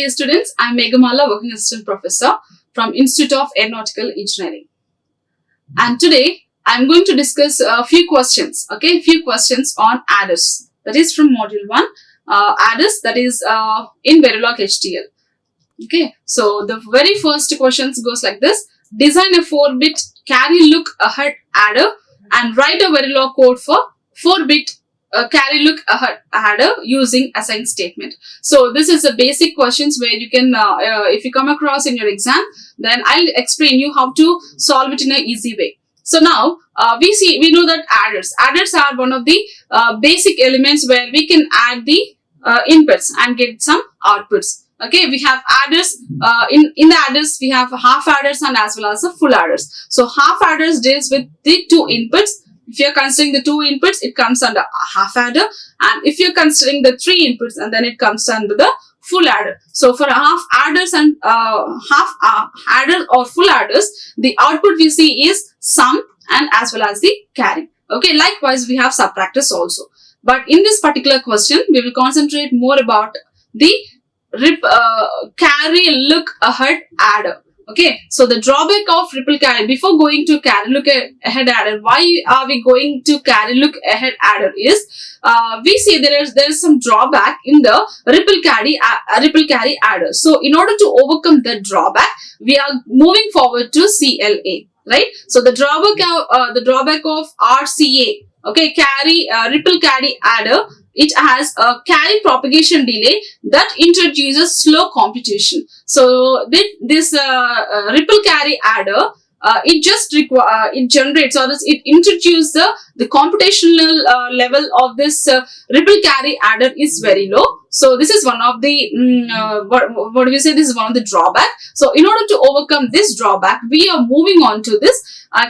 dear students, I am Meghamala, working assistant professor from Institute of Aeronautical Engineering. And today I am going to discuss a few questions, okay, few questions on adders. That is from module 1, adders, that is in Verilog HDL. Okay, so the very first questions goes like this. Design a 4-bit carry look ahead adder and write a Verilog code for 4-bit carry look ahead adder using assign statement. So this is the basic questions where you can, if you come across in your exam, then I'll explain you how to solve it in an easy way. So now we know that adders are one of the basic elements where we can add the inputs and get some outputs. Okay, we have adders, in the adders we have half adders and as well as the full adders. So half adders deals with the 2 inputs. If you're considering the 2 inputs, it comes under half adder, and if you're considering the 3 inputs, and then it comes under the full adder. So for half adders and half adders or full adders, the output we see is sum and as well as the carry. Okay, likewise we have subtractors also. But in this particular question, we will concentrate more about the carry look ahead adder. Okay, so the drawback of ripple carry, before going to carry look ahead adder, why are we going to carry look ahead adder is, we see there is some drawback in the ripple carry adder. So in order to overcome the drawback, we are moving forward to CLA, right? So the drawback of RCA, okay, ripple carry adder, it has a carry propagation delay that introduces slow computation. So this ripple carry adder, it generates, or it introduces the computational level of this ripple carry adder is very low. So this is one of the what do we say? This is one of the drawback. So in order to overcome this drawback, we are moving on to this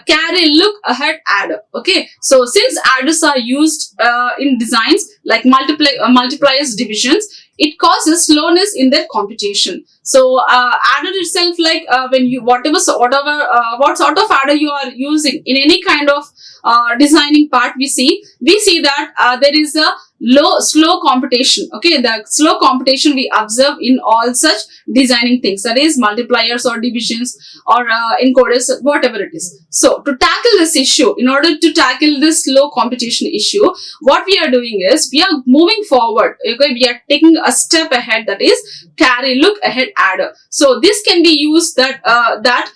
carry look ahead adder. Okay, so since adders are used in designs like multipliers divisions, it causes slowness in their computation. So adder itself, like when you what sort of adder you are using in any kind of designing part, we see that there is a slow computation. Okay, the slow computation we observe in all such designing things, that is multipliers or divisions or encoders, whatever it is. So to tackle this issue, in order to tackle this slow computation issue, what we are doing is we are moving forward. Okay, we are taking a step ahead, that is carry look ahead adder. So this can be used that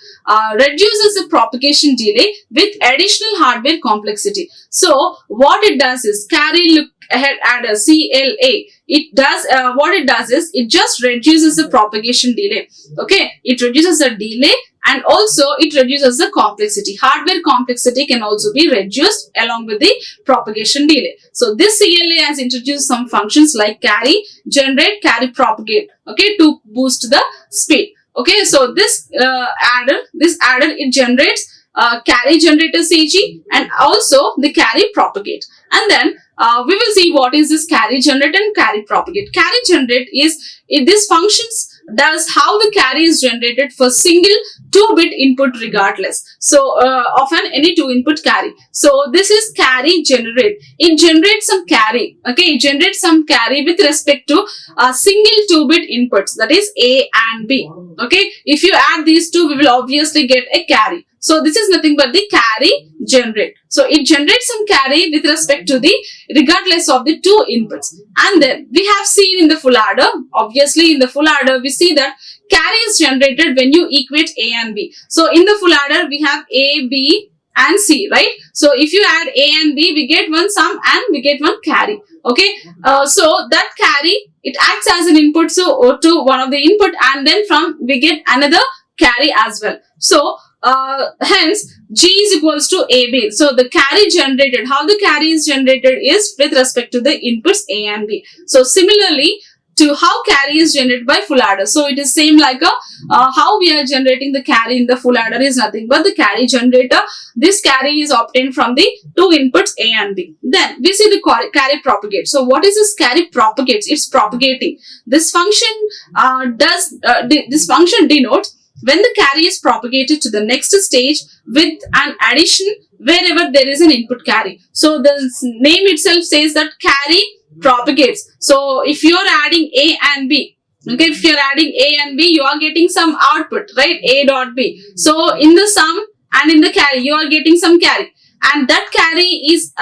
reduces the propagation delay with additional hardware complexity. So what it does is carry look ahead adder, CLA, it does what it does is it just reduces the propagation delay. Okay, it reduces the delay and also it reduces the complexity. Hardware complexity can also be reduced along with the propagation delay. So this CLA has introduced some functions like carry, generate, carry, propagate, okay, to boost the speed. Okay, so this adder it generates carry generator CG and also the carry propagate. And then we will see what is this carry generate and carry propagate. Carry generate is, this functions does how the carry is generated for single 2-bit input regardless. So of any 2-input carry. So this is carry generate. It generates some carry. Okay, it generates some carry with respect to single 2-bit inputs, that is A and B. Okay, if you add these two, we will obviously get a carry. So this is nothing but the carry generate. So it generates some carry with respect to the regardless of the 2 inputs. And then we have seen in the full adder, obviously in the full adder we see that carry is generated when you equate A and B. So in the full adder we have A, B and C, right? So if you add A and B, we get one sum and we get one carry. Okay, so that carry, it acts as an input to one of the input, and then from we get another carry as well. So hence G is equals to AB. So the carry generated, how the carry is generated is with respect to the inputs A and B. So similarly to how carry is generated by full adder. So it is same like how we are generating the carry in the full adder is nothing but the carry generator. This carry is obtained from the 2 inputs A and B. Then we see the carry propagate. So what is this carry propagates? It's propagating. This function this function denotes when the carry is propagated to the next stage with an addition wherever there is an input carry. So the name itself says that carry propagates. So if you are adding A and B, Okay, if you're adding A and B, you are getting some output, right? A dot B. So in the sum and in the carry, you are getting some carry. And that carry is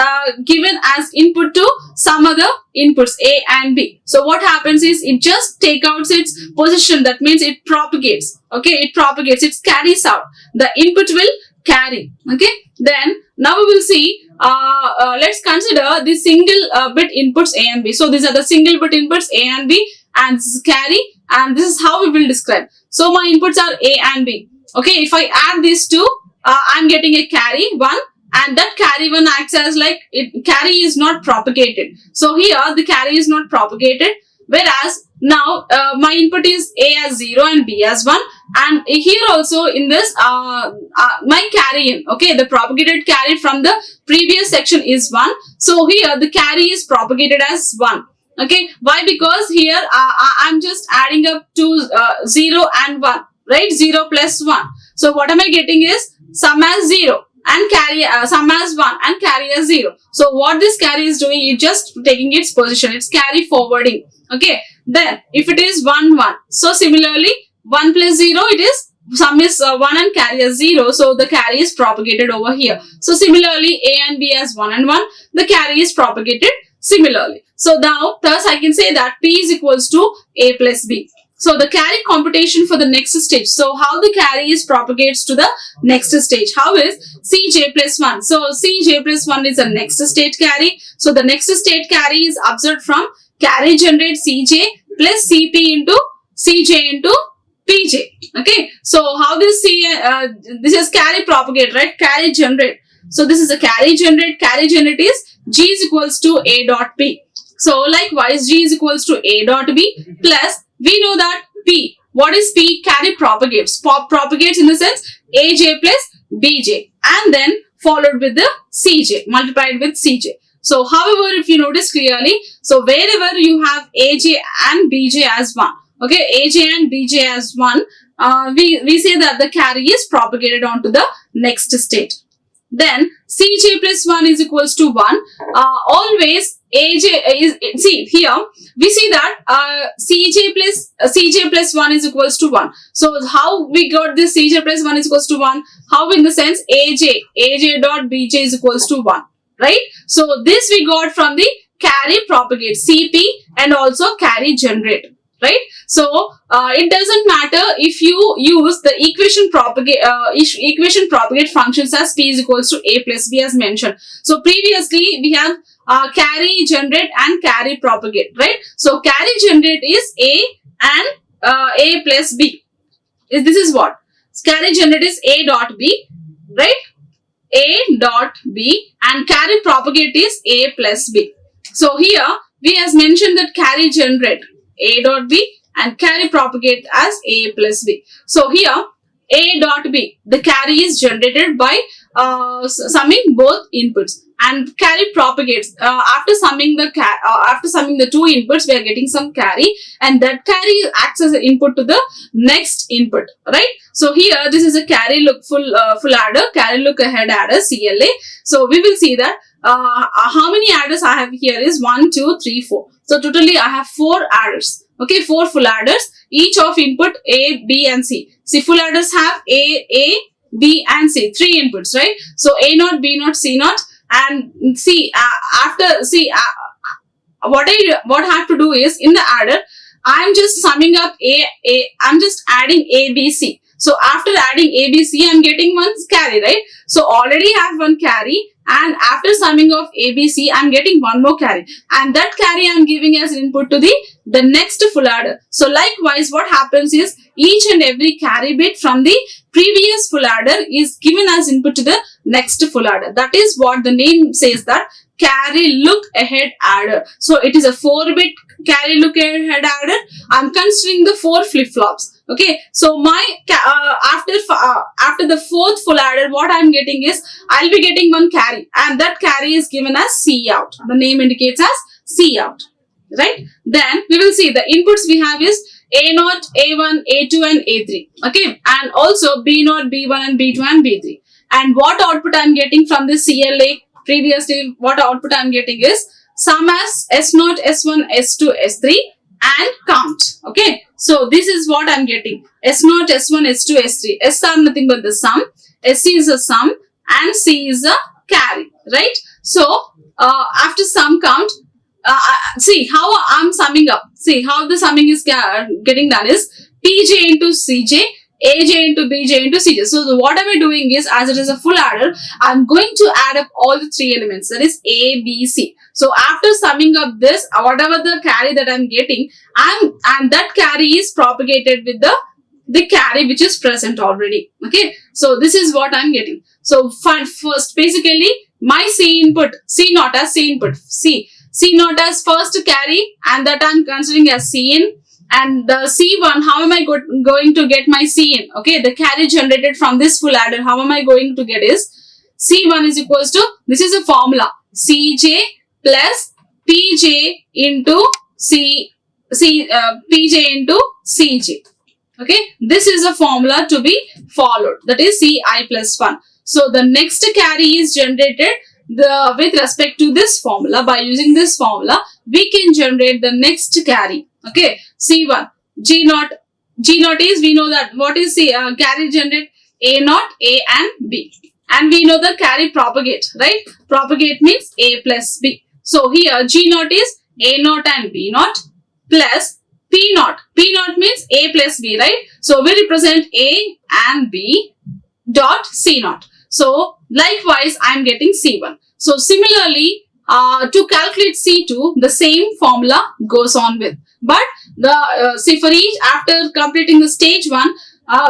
given as input to some other inputs A and B. So what happens is it just takes out its position. That means it propagates. Okay, it propagates. It carries out. The input will carry. Okay, then now we will see. Let's consider the single bit inputs A and B. So these are the single bit inputs A and B, and this is carry, and this is how we will describe. So my inputs are A and B. Okay, if I add these two, I'm getting a carry 1. And that carry 1 acts as like carry is not propagated. So here the carry is not propagated, whereas now my input is A as 0 and B as 1, and here also in this my carry in, okay, the propagated carry from the previous section is 1. So here the carry is propagated as 1. Okay, why? Because here I'm just adding up to 0 and 1, right? 0 plus 1. So what am I getting is sum as 0 and carry sum as 1 and carry as 0. So what this carry is doing, it's just taking its position. It's carry forwarding. Okay. Then if it is 1 1, so similarly 1 plus 0, it is sum is 1 and carry as 0. So the carry is propagated over here. So similarly A and B as 1 and 1, the carry is propagated similarly. So now thus I can say that P is equals to A plus B. So the carry computation for the next stage. So how the carry is propagates to the next stage? How is Cj plus 1? So Cj plus 1 is the next state carry. So the next state carry is observed from carry generate Cj plus Cp into Cj into Pj. Okay. So how this this is carry propagate, right? Carry generate. So this is a carry generate. Carry generate is G is equals to A dot P. So likewise G is equals to A dot B plus we know that P. What is P? Carry propagates. Propagates in the sense AJ plus BJ and then followed with the CJ, multiplied with CJ. So however, if you notice clearly, so wherever you have AJ and BJ as 1, okay, AJ and BJ as 1, we say that the carry is propagated onto the next state. Then Cj plus 1 is equals to 1. Always AJ is, see here we see that Cj plus 1 is equals to 1. So how we got this Cj plus 1 is equals to 1? How? In the sense AJ dot BJ is equals to 1, right? So this we got from the carry propagate Cp and also carry generate, right? So it doesn't matter if you use the equation propagate functions as P is equals to A plus B as mentioned. So previously we have carry generate and carry propagate, right? So carry generate is A and A plus B. This is what? Carry generate is A dot B, right? A dot B, and carry propagate is A plus B. So here we has mentioned that carry generate A dot B and carry propagate as A plus B. So here A dot B, the carry is generated by summing both inputs, and carry propagates after summing the two inputs. We are getting some carry, and that carry acts as an input to the next input, right? So here this is a carry look full adder, carry look ahead adder, CLA. So we will see that how many adders I have here is 1 2 3 4. So totally I have 4 adders. Okay, 4 full adders, each of input A, B and C. See, full adders have A, B and C, 3 inputs, right? So A naught, B naught, C naught, and C. What I have to do is in the adder, I am just summing up I'm just adding A, B, C. So after adding A, B, C, I am getting one carry, right? So already have one carry, and after summing of A, B, C, I am getting one more carry, and that carry I am giving as input to the next full adder. So likewise, what happens is each and every carry bit from the previous full adder is given as input to the next full adder. That is what the name says, that carry look ahead adder. So it is a 4-bit carry look ahead adder. I am considering the 4 flip-flops. Okay, so my after the 4th full adder, what I am getting is I'll be getting one carry, and that carry is given as C out. The name indicates as C out, right? Then we will see the inputs we have is A naught, A1, A2 and A3. Okay, and also B naught, B1 and B2 and B3. And what output I am getting from this CLA previously? What output I am getting is sum as S naught, S1, S2, S3, and count. Okay, so this is what I'm getting. S0, S1, S2, S3. S are nothing but the sum, SC is a sum, and C is a carry, right? So after sum count, see how I'm summing up. See how the summing is getting done is PJ into CJ, AJ into BJ into CJ. So what am I doing is, as it is a full adder, I'm going to add up all the three elements, that is A, B, C. So after summing up this, whatever the carry that I'm getting, and that carry is propagated with the carry which is present already. Okay, so this is what I'm getting. So first, basically, my C input, C0 as C input, C0 as first carry, and that I'm considering as C in. And the C1, how am I going to get my C in? Okay, the carry generated from this full adder, how am I going to get is C1 is equals to, this is a formula, CJ plus PJ into PJ into CJ. Okay, this is a formula to be followed, that is Ci plus 1. So the next carry is generated with respect to this formula. By using this formula, we can generate the next carry. Okay, C1, G0 is, we know that what is carry generate A0, A and B. And we know the carry propagate, right? Propagate means A plus B. So here G0 is A0 and B0 plus P0. P0 means A plus B, right? So we represent A and B dot C0. So likewise, I am getting C1. So similarly, to calculate C2, the same formula goes on with. But see, for each, after completing the stage 1,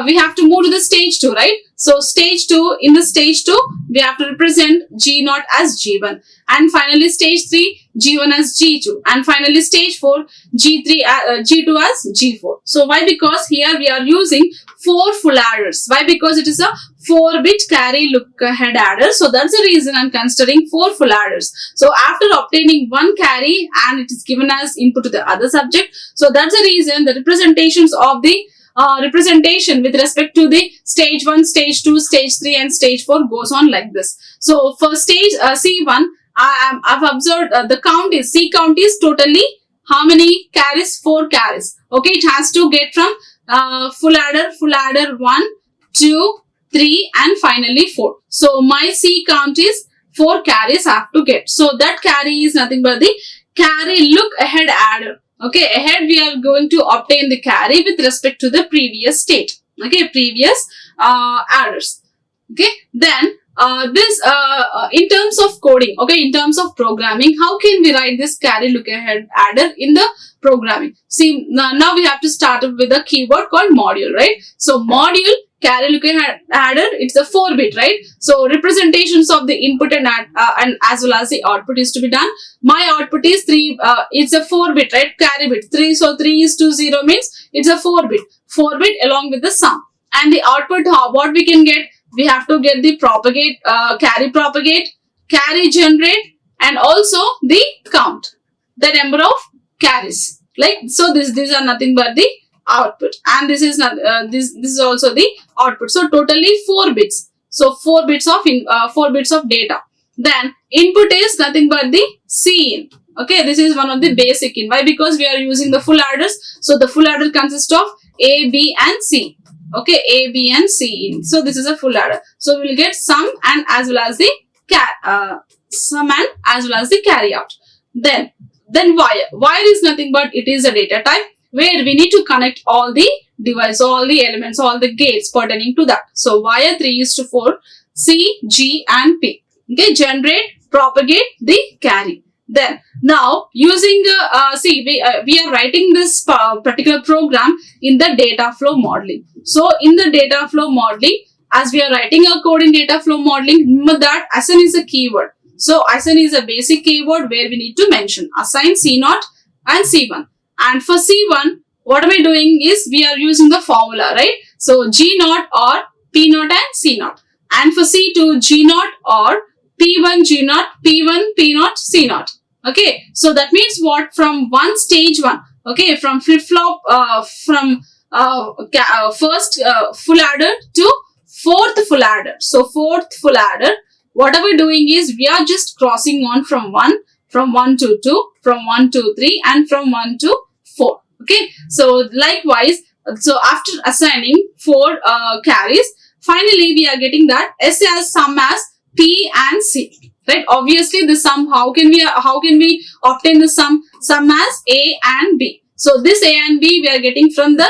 we have to move to the stage 2, right? So stage 2, in the stage 2, we have to represent G0 as G1. And finally stage 3, G1 as G2. And finally stage 4, G2 as G4. So why? Because here we are using 4 full adders. Why? Because it is a 4-bit carry look ahead adder. So that's the reason I'm considering 4 full adders. So after obtaining one carry and it is given as input to the other subject. So that's the reason the representations of the representation with respect to the stage 1, stage 2, stage 3 and stage 4 goes on like this. So for stage C1, I've observed the count is, C count is totally how many carries? 4 carries. Okay, it has to get from full adder 1, 2, 3 and finally 4. So my C count is 4 carries I have to get. So that carry is nothing but the carry look ahead adder. Okay, ahead we are going to obtain the carry with respect to the previous state. Okay, previous adders. Okay, then this in terms of coding, okay, in terms of programming, how can we write this carry look ahead adder in the programming? See, now we have to start up with a keyword called module, right? So module carry look ahead adder, it's a 4-bit, right? So representations of the input and as well as the output is to be done. My output is 3, it's a 4-bit, right? Carry bit 3, so 3 is to 0 means it's a 4-bit along with the sum. And the output, what we can get, we have to get the propagate, carry generate, and also the count, the number of carries. Like so, these are nothing but the output, and this is not this is also the output. So totally 4 bits. So 4 bits of data. Then input is nothing but the C in. Okay, this is one of the basic in. Why? Because we are using the full adders. So the full adder consists of A, B and C. Okay, A, B and C in. So this is a full adder. So we will get sum and as well as the carry out. Then wire. Wire is nothing but it is a data type where we need to connect all the devices, all the elements, all the gates pertaining to that. So wire 3:4, C, G and P. Okay, generate, propagate the carry. Then now using we are writing this particular program in the data flow modeling. So in the data flow modeling, as we are writing a code in data flow modeling, remember that assign is a keyword. So assign is a basic keyword where we need to mention assign C0 and C1. And for C1, what am I doing is we are using the formula, right? So G0 or P0 and C0. And for C2, G0 or P1 G0, P1 P0 C0. Okay, so that means what? From stage 1, okay, from flip-flop, from first full adder to 4th full adder. So 4th full adder, what are we doing is we are just crossing on from 1 to 2, from 1 to 3 and from 1 to 4. Okay, so likewise, so after assigning 4 carries, finally we are getting that S as sum as P and C. Right? Obviously, the sum, how can we obtain the sum as A and B? So this A and B we are getting from the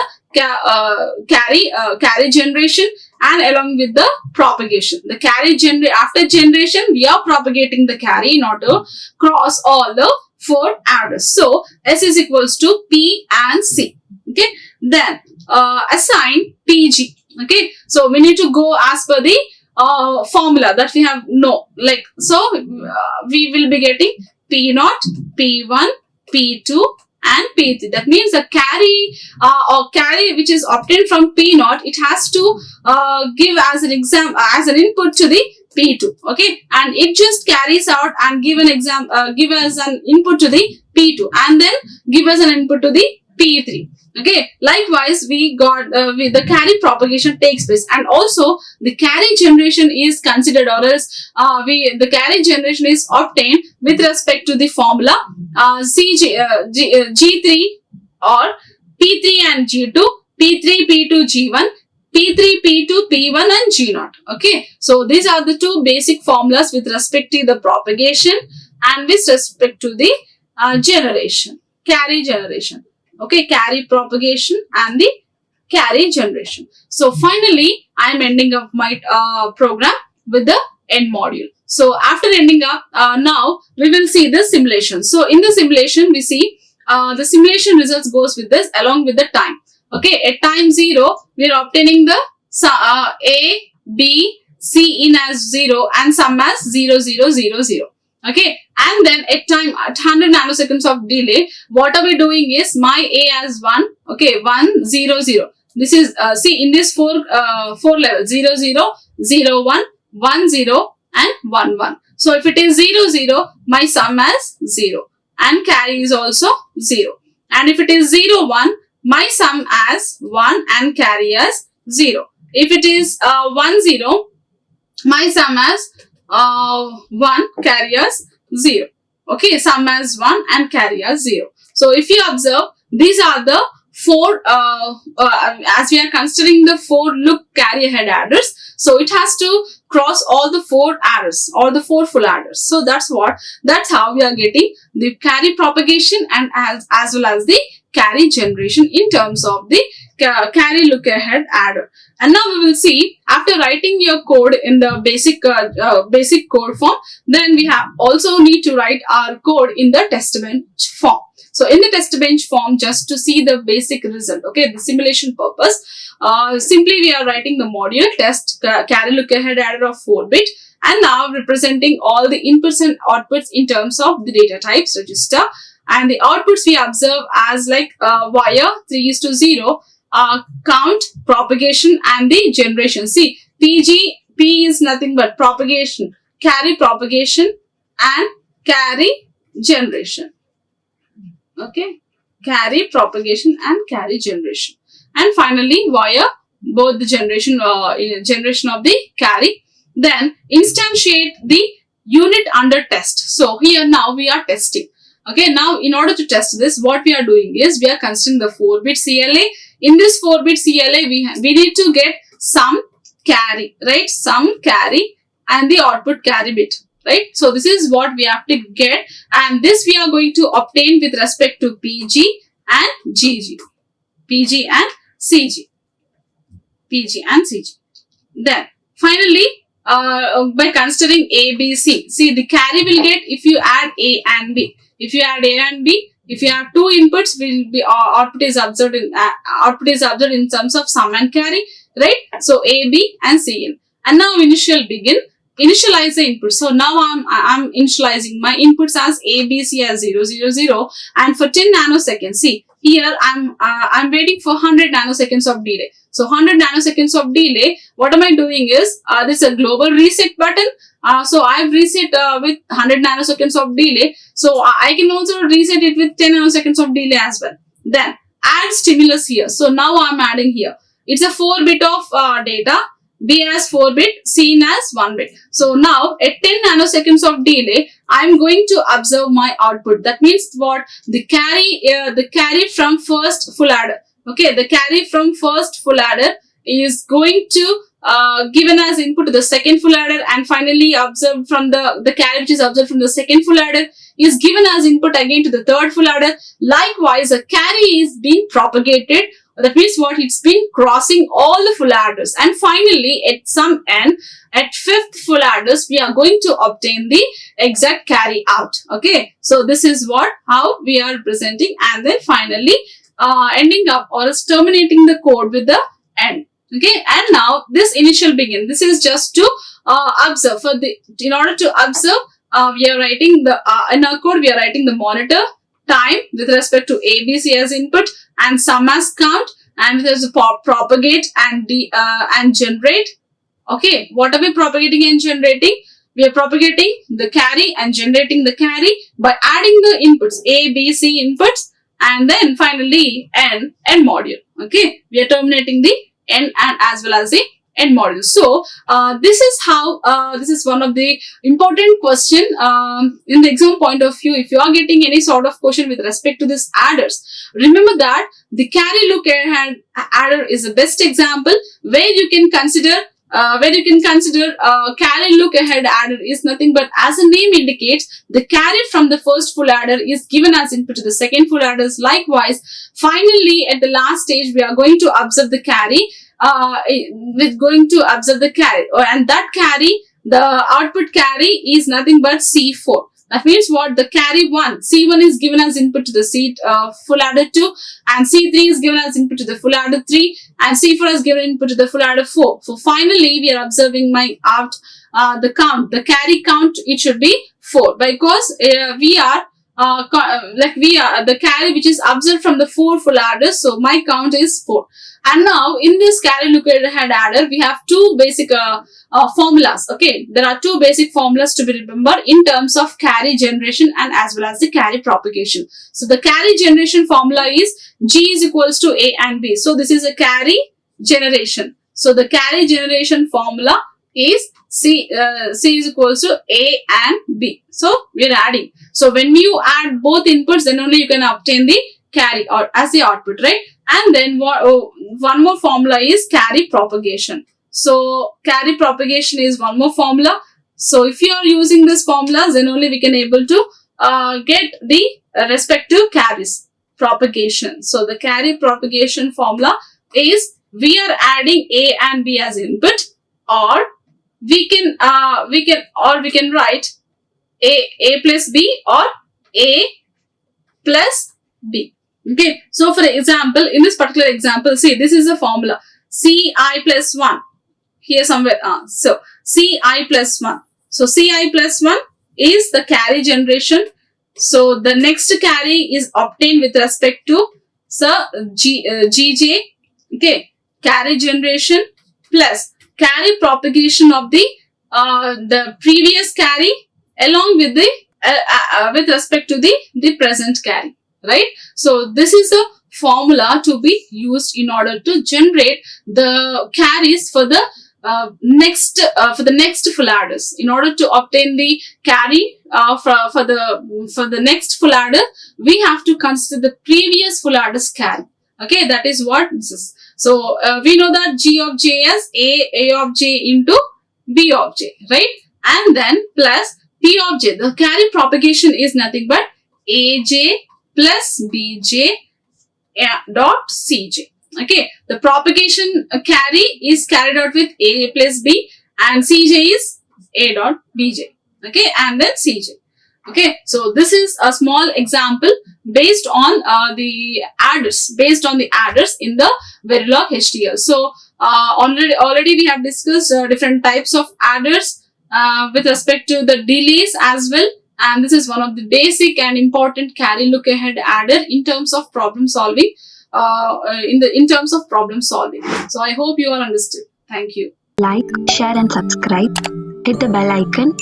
carry generation and along with the propagation. The carry after generation we are propagating the carry in order to cross all the 4 adders. So S is equals to P and C. Okay, then assign PG. Okay, so we need to go as per the formula that we have like, so we will be getting P0, P1, P2 and P3. That means the carry or carry which is obtained from P0, it has to give as an input to the P2. Okay, and it just carries out and give as an input to the P2 and then give us an input to the P3. Okay, likewise we got the carry propagation takes place, and also the carry generation is considered, or else the carry generation is obtained with respect to the formula G3 or P3 and G2, P3, P2, G1, P3, P2, P1 and G0. Okay, so these are the 2 basic formulas with respect to the propagation and with respect to the generation, carry generation. Okay, carry propagation and the carry generation. So finally, I am ending up my program with the end module. So after ending up, now we will see the simulation. So in the simulation, we see the simulation results goes with this along with the time. Okay, at time 0, we are obtaining the A, B, C in as 0 and sum as 0, 0, 0, 0. Okay, and then at 100 nanoseconds of delay, what are we doing is my A as 1, okay, 1, 0, 0. This is, see in this 4 levels, 0, 0, 0, 1, 1, 0 and 1, 1. So if it is 0, 0, my sum as 0 and carry is also 0. And if it is 0, 1, my sum as 1 and carry as 0. If it is 1, 0, my sum as 1, carry as 0. Okay, sum as 1 and carry as 0. So if you observe, these are the 4, as we are considering the 4 look carry ahead adders. So it has to cross all the 4 adders or the 4 full adders. So that's how we are getting the carry propagation and as well as the carry generation in terms of the carry look ahead adder. And now we will see, after writing your code in the basic code form, then we have also need to write our code in the test bench form. So in the test bench form, just to see the basic result, okay, the simulation purpose, simply we are writing the module test carry look ahead adder of 4-bit, and now representing all the inputs and outputs in terms of the data types register, and the outputs we observe as like wire 3:0, count, propagation and the generation. See, P is nothing but propagation, carry propagation and carry generation. Okay, carry propagation and carry generation. And finally, wire both the generation of the carry. Then instantiate the unit under test. So here now we are testing. Okay, now in order to test this, what we are doing is we are considering the 4-bit CLA. In this 4-bit CLA, we need to get some carry, right? Some carry and the output carry bit, right? So this is what we have to get, and this we are going to obtain with respect to PG and GG, PG and CG, PG and CG. Then finally, by considering A, B, C, see the carry will get if you add A and B. If you add A and B, if you have 2 inputs, will be output is observed in terms of sum and carry, right? So A, B and C in. And now initialize the input. So now I'm initializing my inputs as A, B, C as 0, 0, 0, and for 10 nanoseconds. See here I'm waiting for 100 nanoseconds of delay. So 100 nanoseconds of delay, what am I doing is this is a global reset button. So I've reset with 100 nanoseconds of delay. So I can also reset it with 10 nanoseconds of delay as well. Then add stimulus here. So now I'm adding here. It's a 4-bit of data. B as 4 bit, C as 1 bit. So now at 10 nanoseconds of delay, I'm going to observe my output. That means what? The carry from first full adder. Okay, the carry from first full adder is going to given as input to the second full adder, and finally observed from the carry which is observed from the second full adder is given as input again to the third full adder. Likewise, a carry is being propagated. That means what? It's been crossing all the full adders, and finally at some end, at fifth full adders, we are going to obtain the exact carry out. Okay, so this is what how we are presenting, and then finally ending up or is terminating the code with the end. Okay, and now this initial begin. This is just to observe. In order to observe, we are writing the in our code we are writing the monitor time with respect to ABC as input, and sum as count, and there's a propagate and generate. Okay, what are we propagating and generating? We are propagating the carry and generating the carry by adding the inputs A, B, C inputs, and then finally end module. Okay, we are terminating the end and as well as the end module. So this is how this is one of the important question in the exam point of view. If you are getting any sort of question with respect to this adders, remember that the carry look ahead adder is the best example where you can consider carry look ahead adder is nothing but, as the name indicates, the carry from the first full adder is given as input to the second full adders. Likewise, finally at the last stage we are going to observe the carry and that carry, the output carry is nothing but C4. That means what? The carry 1, C1 is given as input to the full adder 2, and C3 is given as input to the full adder 3, and C4 is given input to the full adder 4. So finally, we are observing the count, the carry count, it should be 4, because we are the carry which is observed from the 4 full adders, so my count is 4. And now in this carry look ahead adder, we have two basic formulas. Okay, there are two basic formulas to be remembered in terms of carry generation and as well as the carry propagation. So the carry generation formula is G is equals to A and B. So this is a carry generation. So the carry generation formula is C is equals to A and B. So we are adding. So when you add both inputs, then only you can obtain the carry or as the output, right? And then one more formula is carry propagation. So carry propagation is one more formula. So if you are using this formula, then only we can able to get the respective carries propagation. So the carry propagation formula is we are adding A and B as input, or we can write A plus B or A plus B. Okay, so for example, in this particular example, see, this is a formula Ci plus 1 here somewhere. So Ci plus 1. So Ci plus 1 is the carry generation. So the next carry is obtained with respect to Gj. Okay, carry generation plus carry propagation of the previous carry along with the with respect to the present carry. Right? So this is a formula to be used in order to generate the carries for the next full adders. In order to obtain the carry for the next full adder, we have to consider the previous full adder's carry. Okay, that is what this is. So we know that G of J as A of J into B of J, right? And then plus P of J. The carry propagation is nothing but AJ plus BJ dot CJ. Okay, the propagation carry is carried out with A plus B, and CJ is A dot BJ. Okay, and then CJ. Okay, so this is a small example based on the adders in the Verilog HDL. So already we have discussed different types of adders with respect to the delays as well. And this is one of the basic and important carry look ahead adder in terms of problem solving. In terms of problem solving. So I hope you all understood. Thank you. Like, share and subscribe. Hit the bell icon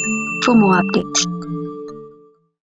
for more updates.